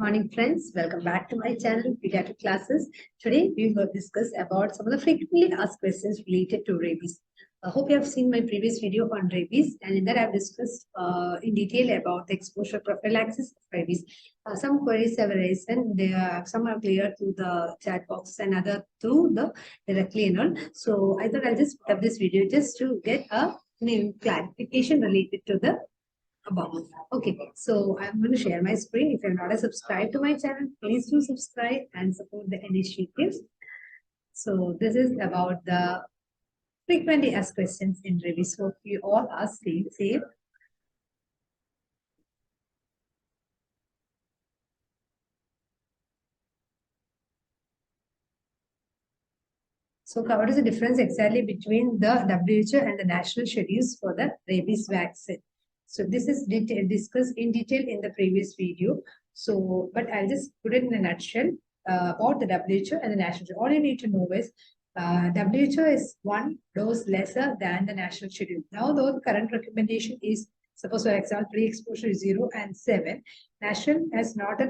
Morning friends, welcome back to my channel Pediatric Classes. Today we will discuss about some of the frequently asked questions related to rabies. I hope you have seen my previous video on rabies, and in that I have discussed in detail about the exposure prophylaxis of rabies. Some queries have raised and some are clear through the chat box and other through the directly and all. So I thought I'll just put up this video just to get a clarification related to the above. Okay, so I'm going to share my screen. If you're not subscribed to my channel, please do subscribe and support the initiatives. So this is about the frequently asked questions in rabies. Hope you all are staying safe. So what is the difference exactly between the WHO and the national schedules for the rabies vaccine? So this is discussed in detail in the previous video. So, but I'll just put it in a nutshell about the WHO and the national schedule. All you need to know is WHO is one dose lesser than the national schedule. Now, though the current recommendation is, suppose for example, pre-exposure is 0 and 7, national has not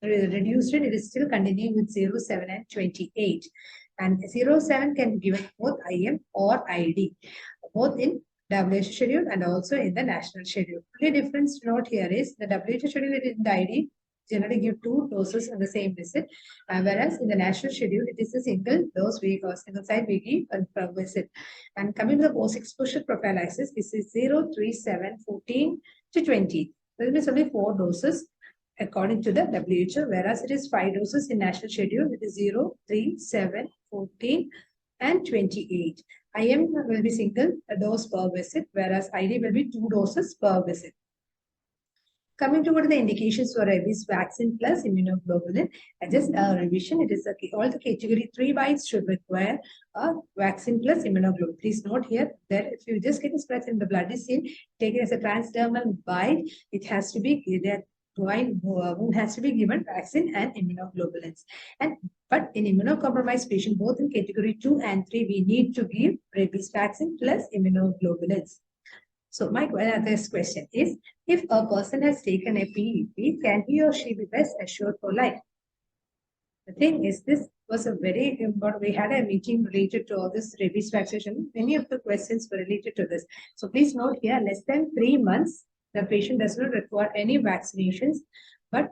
reduced it. It is still continuing with 0, 7 and 28. And 0, 7 can be given both IM or ID, both in WHO schedule and also in the national schedule. The difference to note here is the WHO schedule in the ID generally give 2 doses on the same visit, whereas in the national schedule it is a single dose week or single site we give per visit. And coming to the post-exposure prophylaxis, this is 0, 3, 7, 14 to 20. There will be only 4 doses according to the WHO, whereas it is 5 doses in national schedule. It is 0, 3, 7, 14 and 28. IM will be single dose per visit, whereas ID will be 2 doses per visit. Coming to what are the indications for rabies vaccine plus immunoglobulin, just a revision, it is all the category 3 bites should require a vaccine plus immunoglobulin. Please note here that if you just get a scratch in the blood is seen, take it as a transdermal bite, it has to be wound has to be given vaccine and immunoglobulins. But in immunocompromised patient, both in category 2 and 3, we need to give rabies vaccine plus immunoglobulins. So my next question is, if a person has taken a PEP, can he or she be best assured for life? The thing is, this was a very important, we had a meeting related to all this rabies vaccination. Many of the questions were related to this. So please note here, less than 3 months, the patient does not require any vaccinations, but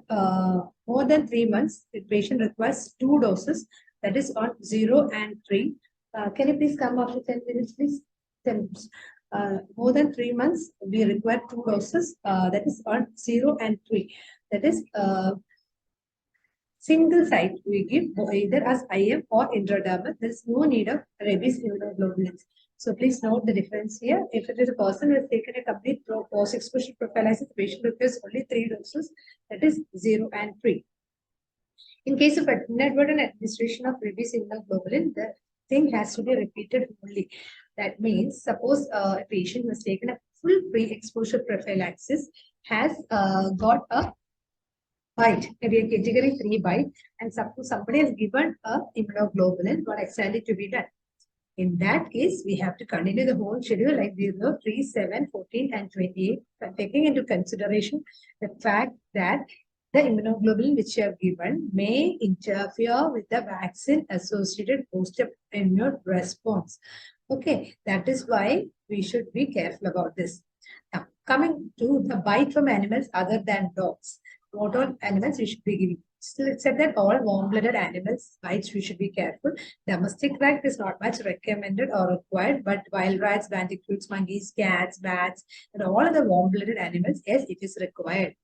more than 3 months, the patient requires 2 doses, that is on 0 and 3. Can you please come after 10 minutes, please? 10 minutes. More than 3 months, we require 2 doses, that is on 0 and 3. That is single site we give either as IM or intradermal. There is no need of rabies immunoglobulins. So please note the difference here. If it is a person who has taken a complete post-exposure prophylaxis, the patient requires only 3 doses, that is 0 and 3. In case of inadvertent administration of rabies immunoglobulin, the thing has to be repeated only. That means, suppose a patient who has taken a full pre-exposure prophylaxis has got a bite, maybe a category 3 bite, and suppose somebody has given a immunoglobulin, what exactly to be done? In that case, we have to continue the whole schedule like 0, 3, 7, 14 and 28, but taking into consideration the fact that the immunoglobulin which you have given may interfere with the vaccine associated post-immune response. Okay, that is why we should be careful about this. Now, coming to the bite from animals other than dogs, what all animals we should be giving? Still, it said that all warm-blooded animals bites we should be careful. Domestic rat is not much recommended or required, but wild rats, bandicoots, monkeys, cats, bats, and all other warm-blooded animals, yes, it is required.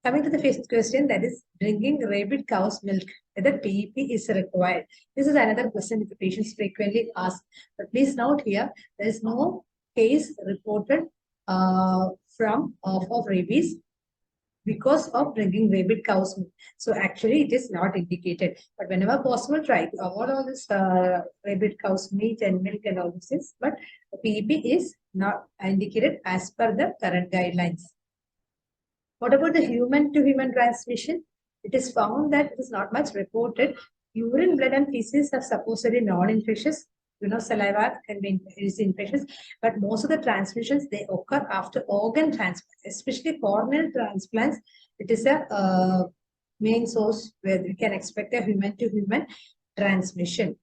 Coming to the first question, that is drinking rabid cow's milk, whether PEP is required. This is another question that the patients frequently ask. But please note here, there is no case reported of rabies because of drinking rabid cow's milk. So actually it is not indicated. But whenever possible, try to avoid all this rabid cow's meat and milk and all this things. But PEP is not indicated as per the current guidelines. What about the human-to-human transmission? It is found that it is not much reported. Urine, blood and feces are supposedly non-infectious. saliva can be is infectious, but most of the transmissions, they occur after organ transplants, especially corneal transplants. It is a main source where we can expect a human to human transmission.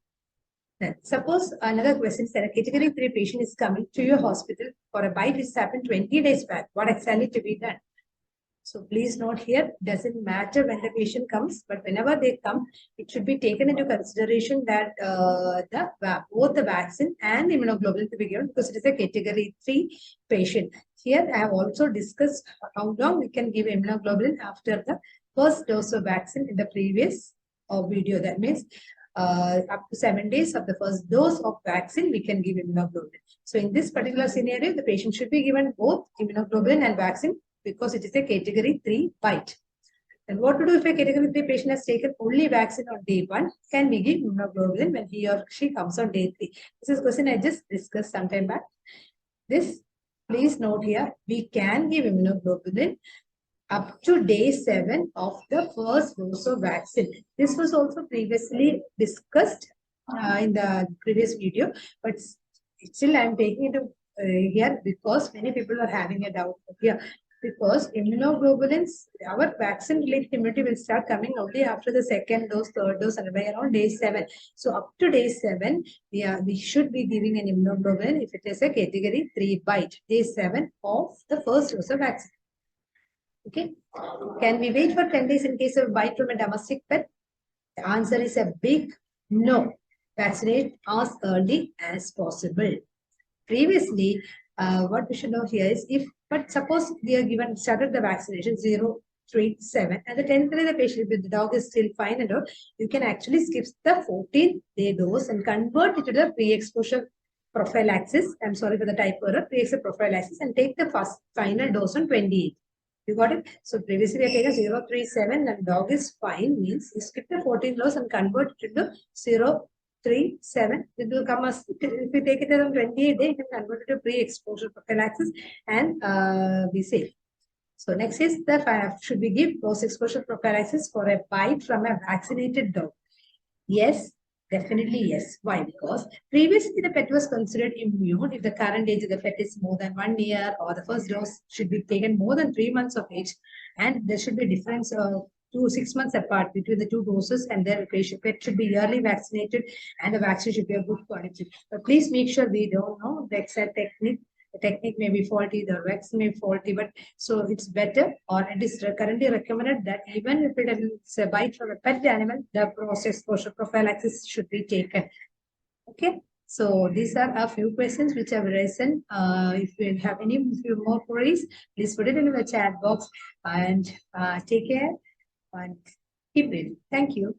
Then, suppose another question is that a category 3 patient is coming to your hospital for a bite which happened 20 days back. What exactly to be done? So please note here, doesn't matter when the patient comes, but whenever they come, it should be taken into consideration that both the vaccine and immunoglobulin to be given because it is a category 3 patient. Here I have also discussed how long we can give immunoglobulin after the first dose of vaccine in the previous video. That means up to 7 days of the first dose of vaccine, we can give immunoglobulin. So in this particular scenario, the patient should be given both immunoglobulin and vaccine because it is a category 3 bite. And what to do if a category 3 patient has taken only vaccine on day 1? Can we give immunoglobulin when he or she comes on day 3? This is a question I just discussed some time back. This, please note here, we can give immunoglobulin up to day 7 of the first dose of vaccine. This was also previously discussed in the previous video, but still I am taking it here because many people are having a doubt here. Because immunoglobulins, our vaccine-related immunity will start coming only after the second dose, third dose, and by around day 7. So up to day 7, we should be giving an immunoglobulin if it is a category 3 bite, day 7 of the first dose of vaccine. Okay. Can we wait for 10 days in case of bite from a domestic pet? The answer is a big no. Vaccinate as early as possible. Previously, what we should know here is but suppose we are started the vaccination 0, 3, 7, and the 10th day the patient, if the dog is still fine and all, you can actually skip the 14th-day dose and convert it to the pre-exposure prophylaxis. I'm sorry for the type error, pre-exposure prophylaxis, and take the first final dose on 28. You got it? So previously we have taken 0, 3, 7 and dog is fine, means you skip the 14th dose and convert it to 0, 3, 7. It will come as, if you take it on 28 days, you can convert it to pre-exposure prophylaxis and be safe. So next is should we give post-exposure prophylaxis for a bite from a vaccinated dog? Yes, definitely yes. Why? Because previously the pet was considered immune if the current age of the pet is more than 1 year, or the first dose should be taken more than 3 months of age, and there should be a difference of 6 months apart between the 2 doses, and their pet should be yearly vaccinated and the vaccine should be a good quality. But please make sure we don't know the exact technique. The technique may be faulty, the vaccine may be faulty, but so it's better, or it is currently recommended that even if it is a bite from a pet animal, the post-exposure prophylaxis should be taken. Okay. So these are a few questions which I've raised. If you have any few more queries, please put it in the chat box, and take care and keep reading. Thank you.